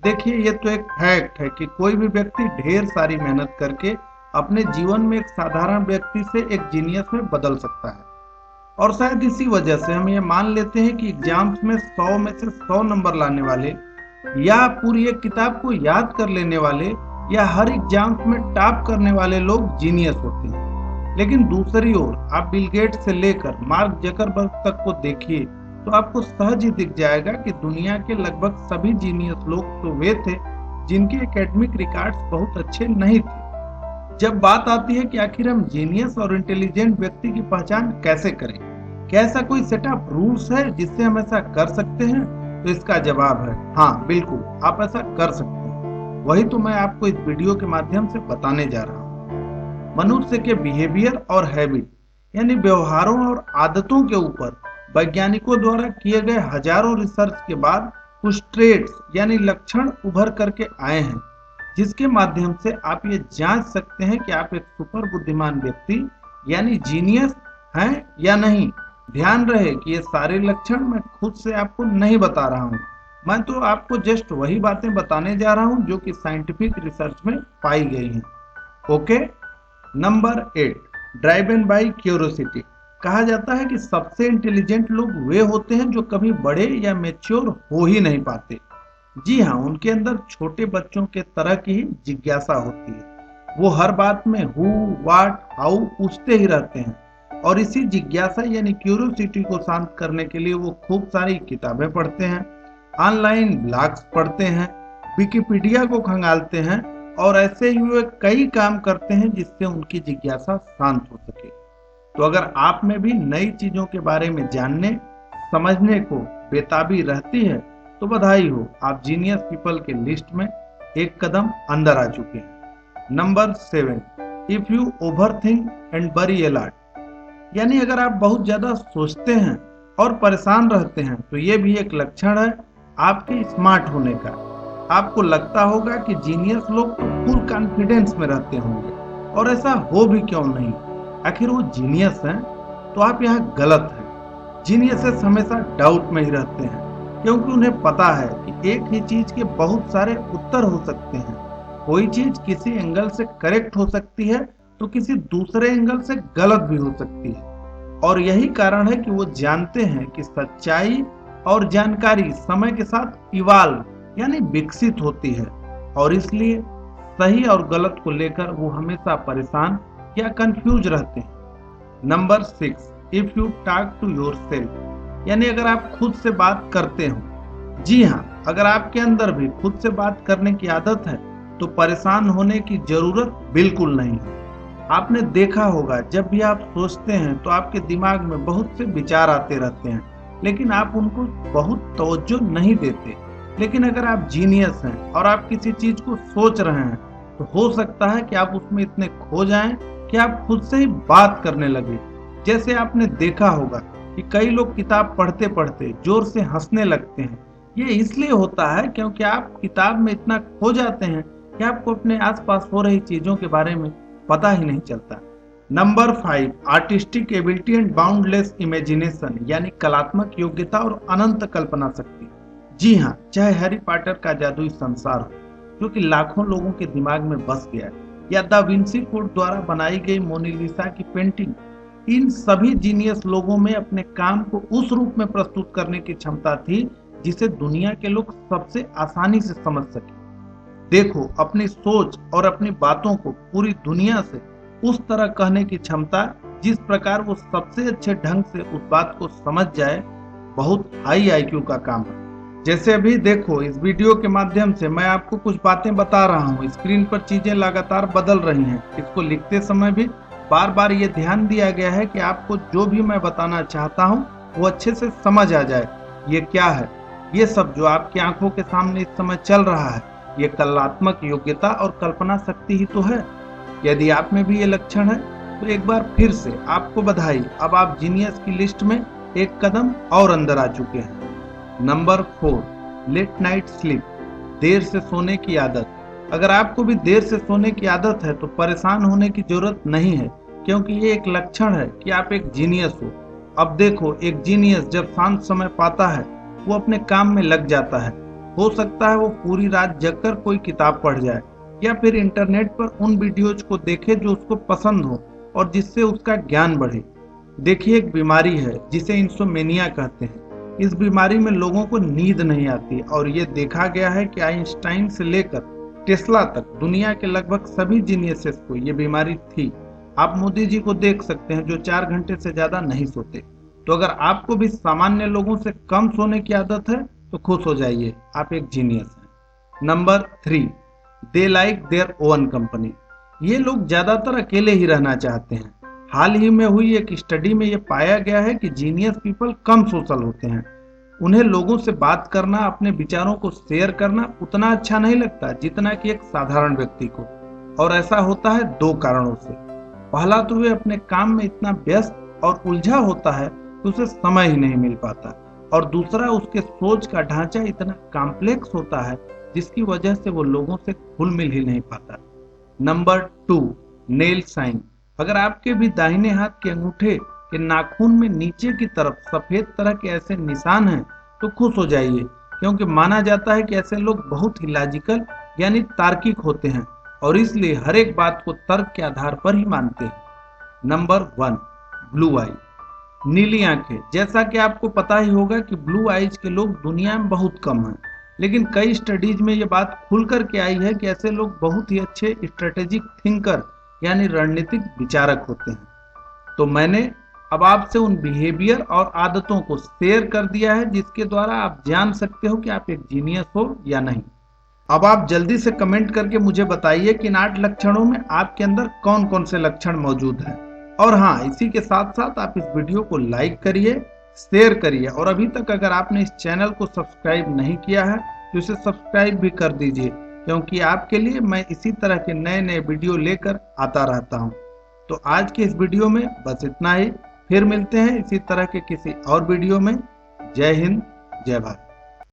देखिए, ये तो एक फैक्ट है कि कोई भी व्यक्ति ढेर सारी मेहनत करके अपने जीवन में एक साधारण व्यक्ति से एक जीनियस में बदल सकता है। और शायद इसी वजह से हम ये मान लेते हैं कि एग्जाम्स में 100 में से 100 नंबर लाने वाले, या पूरी एक किताब को याद कर लेने वाले, या हर एग्जाम्स में टॉप करने वाले लोग जीनियस होते हैं। लेकिन दूसरी ओर आप बिल गेट्स से लेकर मार्क जकरबर्ग तक को देखिए तो आपको सहज ही दिख जाएगा कि दुनिया के लगभग सभी जीनियस लोग तो वे थे जिनके एकेडमिक रिकॉर्ड्स बहुत अच्छे नहीं थे। जब बात आती है कि आखिर हम जीनियस और इंटेलिजेंट व्यक्ति की पहचान कैसे करें, क्या ऐसा कोई सेट ऑफ रूल्स है जिससे हम ऐसा कर सकते हैं? तो इसका जवाब है हाँ, बिल्कुल आप ऐसा कर सकते हैं। वही तो मैं आपको इस वीडियो के माध्यम से बताने जा रहा हूँ। मनुष्य के बिहेवियर और हैबिट यानी व्यवहारों और आदतों के ऊपर वैज्ञानिकों द्वारा किए गए हजारों रिसर्च के बाद कुछ ट्रेड्स यानी लक्षण उभर करके आए हैं, जिसके माध्यम से आप ये जांच सकते हैं कि आप एक सुपर बुद्धिमान व्यक्ति यानी जीनियस हैं या नहीं। ध्यान रहे कि ये सारे लक्षण मैं खुद से आपको नहीं बता रहा हूँ, मैं तो आपको जस्ट वही बातें बताने जा रहा हूँ जो कि साइंटिफिक रिसर्च में पाई गई हैं। Okay. Number 8, driven by curiosity. कहा जाता है कि सबसे इंटेलिजेंट लोग वे होते हैं जो कभी बड़े या मैच्योर हो ही नहीं पाते। जी हाँ, उनके अंदर छोटे बच्चों के तरह की ही जिज्ञासा होती है। वो हर बात में हु, व्हाट, हाउ पूछते ही रहते हैं और इसी जिज्ञासा यानी क्यूरियोसिटी को शांत करने के लिए वो खूब सारी किताबें पढ़ते हैं, ऑनलाइन ब्लॉग्स पढ़ते हैं, विकिपीडिया को खंगालते हैं और ऐसे ही वे कई काम करते हैं जिससे उनकी जिज्ञासा शांत हो सके। तो अगर आप में भी नई चीजों के बारे में जानने समझने को बेताबी रहती है तो बधाई हो, आप जीनियस पीपल के लिस्ट में एक कदम अंदर आ चुके हैं। Number 7, if you overthink and worry a lot. यानी अगर आप बहुत ज्यादा सोचते हैं और परेशान रहते हैं तो ये भी एक लक्षण है आपके स्मार्ट होने का। आपको लगता होगा कि जीनियस लोग तो फुल कॉन्फिडेंस में रहते होंगे, और ऐसा हो भी क्यों नहीं, आखिर वो जीनियस हैं। तो आप यहाँ गलत हैं। जीनियसेस हमेशा डाउट में ही रहते हैं क्योंकि उन्हें पता है कि एक ही चीज के बहुत सारे उत्तर हो सकते हैं। कोई चीज किसी एंगल से करेक्ट हो सकती है तो किसी दूसरे एंगल से गलत भी हो सकती है, और यही कारण है कि वो जानते हैं कि सच्चाई और जानकारी समय के साथ इवाल्व यानी विकसित होती है, और इसलिए सही और गलत को लेकर वो हमेशा परेशान या कंफ्यूज रहते हैं। Number 6, if you talk to yourself. यानी अगर आप खुद से बात करते हो। जी हाँ, अगर आपके अंदर भी खुद से बात करने की आदत है तो परेशान होने की जरूरत बिल्कुल नहीं है। आपने देखा होगा जब भी आप सोचते हैं तो आपके दिमाग में बहुत से विचार आते रहते हैं, लेकिन आप उनको बहुत तवज्जो नहीं देते। लेकिन अगर आप जीनियस हैं और आप किसी चीज को सोच रहे हैं तो हो सकता है कि आप उसमें इतने खो जाएं कि आप खुद से ही बात करने लगे। जैसे आपने देखा होगा कि कई लोग किताब पढ़ते पढ़ते जोर से हंसने लगते हैं। ये इसलिए होता है क्योंकि आप किताब में इतना खो जाते हैं कि आपको अपने आसपास हो रही चीजों के बारे में पता ही नहीं चलता। Number 5, artistic ability and boundless imagination. यानी कलात्मक योग्यता और अनंत कल्पना शक्ति। जी हाँ, चाहे हैरी पॉटर का जादुई संसार हो जो कि लाखों लोगों के दिमाग में बस गया है, या दा विंसी कोड द्वारा बनाई गई मोनालिसा की पेंटिंग, इन सभी जीनियस लोगों में अपने काम को उस रूप में प्रस्तुत करने की क्षमता थी जिसे दुनिया के लोग सबसे आसानी से समझ सके। देखो, अपनी सोच और अपनी बातों को पूरी दुनिया से उस तरह कहने की क्षमता जिस प्रकार वो सबसे अच्छे ढंग से उस बात को समझ जाए, बहुत हाई आईक्यू का काम है। जैसे अभी देखो, इस वीडियो के माध्यम से मैं आपको कुछ बातें बता रहा हूँ। स्क्रीन पर चीजें लगातार बदल रही हैं। इसको लिखते समय भी बार बार ये ध्यान दिया गया है कि आपको जो भी मैं बताना चाहता हूँ वो अच्छे से समझ आ जाए। ये क्या है? ये सब जो आपकी आंखों के सामने इस समय चल रहा है, ये कलात्मक योग्यता और कल्पना शक्ति ही तो है। यदि आप में भी ये लक्षण है तो एक बार फिर से आपको बधाई, अब आप जीनियस की लिस्ट में एक कदम और अंदर आ चुके हैं। Number 4, late night sleep. देर से सोने की आदत। अगर आपको भी देर से सोने की आदत है तो परेशान होने की जरूरत नहीं है, क्योंकि ये एक लक्षण है कि आप एक जीनियस हो। अब देखो, एक जीनियस जब शांत समय पाता है वो अपने काम में लग जाता है। हो सकता है वो पूरी रात जगकर कोई किताब पढ़ जाए या फिर इंटरनेट पर उन वीडियोज को देखे जो उसको पसंद हो और जिससे उसका ज्ञान बढ़े। देखिए, एक बीमारी है जिसे इंसोमेनिया कहते हैं। इस बीमारी में लोगों को नींद नहीं आती और ये देखा गया है कि आइंस्टाइन से लेकर टेस्ला तक दुनिया के लगभग सभी जीनियसेस को ये बीमारी थी। आप मोदी जी को देख सकते हैं जो 4 घंटे से ज्यादा नहीं सोते। तो अगर आपको भी सामान्य लोगों से कम सोने की आदत है तो खुश हो जाइए, आप एक जीनियस हैं। Number 3, they like their own company. ये लोग ज्यादातर अकेले ही रहना चाहते हैं। हाल ही में हुई एक स्टडी में यह पाया गया है कि जीनियस पीपल कम सोशल होते हैं। उन्हें लोगों से बात करना, अपने विचारों को शेयर करना उतना अच्छा नहीं लगता जितना कि एक साधारण व्यक्ति को। और ऐसा होता है 2 कारणों से। पहला तो वे अपने काम में इतना व्यस्त और उलझा होता है कि उसे समय ही नहीं मिल पाता, और दूसरा उसके सोच का ढांचा इतना कॉम्प्लेक्स होता है जिसकी वजह से वो लोगों से घुल मिल ही नहीं पाता। Number 2, nail sign. अगर आपके भी दाहिने हाथ के अंगूठे के नाखून में नीचे की तरफ सफेद तरह के ऐसे निशान हैं तो खुश हो जाइए, क्योंकि माना जाता है कि ऐसे लोग बहुत ही लॉजिकल यानी तार्किक होते हैं और इसलिए हर एक बात को तर्क के आधार पर ही मानते हैं। नंबर 1, ब्लू आई, नीली आंखें। जैसा कि आपको पता ही होगा कि ब्लू आइज के लोग दुनिया में बहुत कम हैं, लेकिन कई स्टडीज में ये बात खुल कर के आई है कि ऐसे लोग बहुत ही अच्छे स्ट्रेटेजिक थिंकर यानी रणनीतिक विचारक होते हैं। तो मैंने अब आपसे उन बिहेवियर और आदतों को शेयर कर दिया है जिसके द्वारा आप जान सकते हो कि आप एक जीनियस हो या नहीं। अब आप जल्दी से कमेंट करके मुझे बताइए कि इन 8 लक्षणों में आपके अंदर कौन कौन से लक्षण मौजूद हैं। और हाँ, इसी के साथ साथ आप इस वीडियो को लाइक करिए, शेयर करिए, और अभी तक अगर आपने इस चैनल को सब्सक्राइब नहीं किया है तो इसे सब्सक्राइब भी कर दीजिए, क्योंकि आपके लिए मैं इसी तरह के नए नए वीडियो लेकर आता रहता हूँ। तो आज के इस वीडियो में बस इतना ही। फिर मिलते हैं इसी तरह के किसी और वीडियो में। जय हिंद, जय भारत।